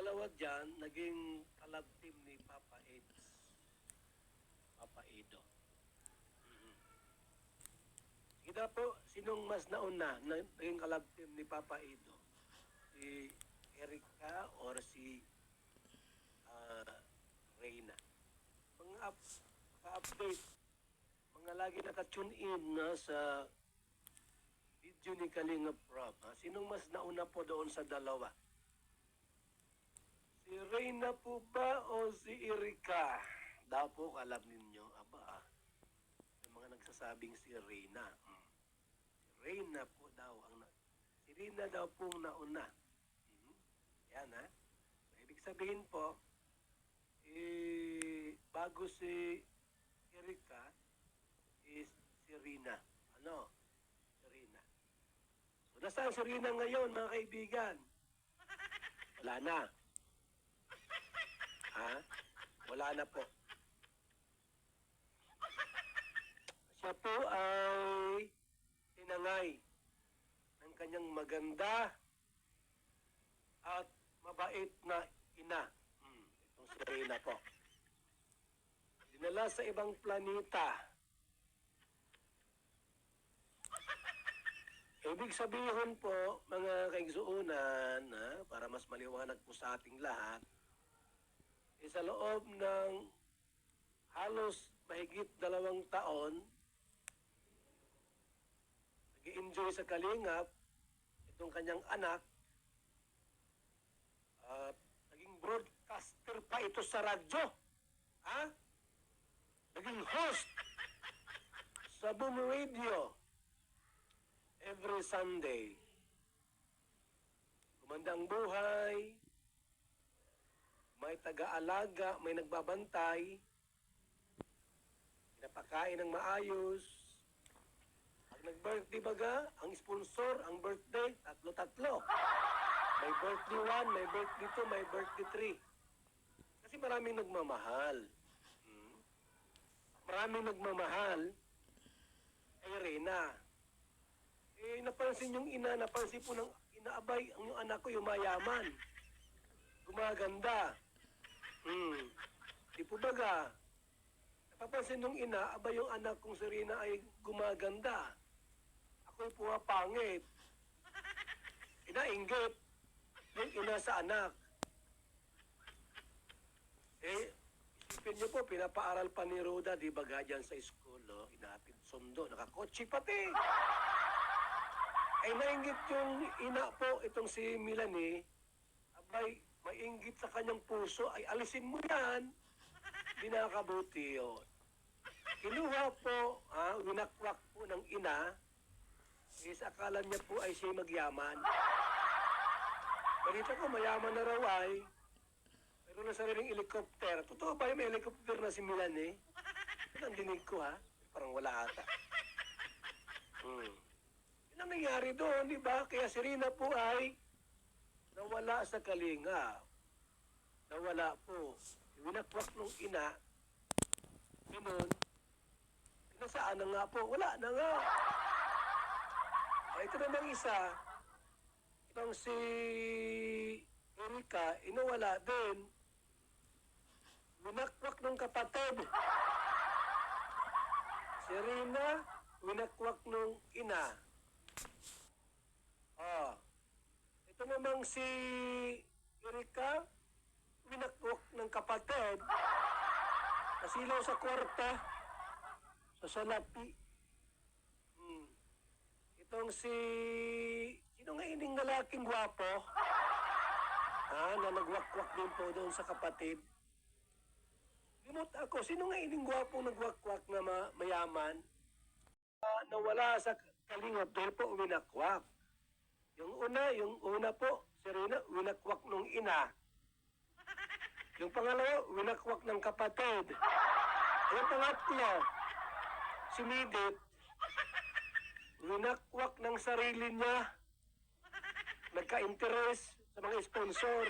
dalawa dyan, naging kalab team ni Papa Eds. Papa Edo. Sige na po, sinong mas nauna na naging kalab team ni Papa Edo? Si Erica or si Reyna? Mga update, mga lagi naka-tune in na sa video ni Kalinga Prab. Sinong mas nauna po doon sa dalawa? Si Reyna po ba o si Erica? Daw po, alam ninyo. Aba, yung mga nagsasabing si Reyna. Si Reyna po daw. Si Reyna daw po nauna. Yan ha. So, ibig sabihin po, bago si Erica, is si Reyna. Ano? Si Reyna. So, nasaan si Reyna ngayon, mga kaibigan? Wala na. Ha? Wala na po. Siya po ay tinangay ng kanyang maganda at mabait na ina. Itong si Reyna po. Dinala sa ibang planeta. Ibig sabihin po, mga kaigsuunan, para mas maliwanag po sa ating lahat, sa loob ng halos mahigit 2 taon, nag-i-enjoy sa Kalingap itong kanyang anak at naging broadcaster pa ito sa radyo. Ha? Naging host sa Boom Radio every Sunday. Gumanda ang buhay, may taga-alaga, may nagbabantay, pinapakain ng maayos. Pag nag-birthday baga, ang sponsor, ang birthday, 3. May birthday 1, may birthday 2, may birthday 3. Kasi maraming nagmamahal. Maraming nagmamahal ay Reyna. Napansin yung ina, napansin po ng ina, abay, ang yung anak ko yumayaman. Gumaganda. Di po baga, napapansin nung ina, aba yung anak kong si Reyna ay gumaganda. Ako'y pumapangit. Inainggit yung ina sa anak. Isipin niyo po, pinapaaral pa ni Roda, di baga dyan sa school, inapit sundo, nakakotsi pati. Ay nainggit yung ina po, itong si Melanie, abay, mainggit sa kanyang puso, ay alisin mo yan. Di nakakabuti yun. Kinuha po, winakwak po ng ina, akala niya po ay siya magyaman. Balita ko, mayaman na raw ay, mayroon na sariling helicopter. Totoo ba yung may helicopter na si Melanie? Ito ang dinig ko ha, parang wala ata. Yun ang nangyari doon, di ba? Kaya si Reyna po ay nawala sa Kalinga. Nawala po. Winakwak nung ina. Ganun. Nasaan na nga po? Wala na nga. Ito namang isa. Itong si Erica, inawala din. Winakwak nung kapatid. Si Reyna, winakwak nung ina. Ito namang si Erica, winakwak ng kapatid. Nasilaw sa kwarta, sa salapi. Itong sino nga ining lalaking gwapo? Na nagwakwak din po doon sa kapatid. Limot ako, sino nga ining gwapo nagwakwak na mayaman? Nawala sa Kalingap dahil po winakwak. Yung una po, si Reyna, winakwak nung ina. Yung pangalawa, winakwak ng kapatid. Yung pangatlo, si Midit, winakwak ng sarili niya. Nagka-interest sa mga sponsor.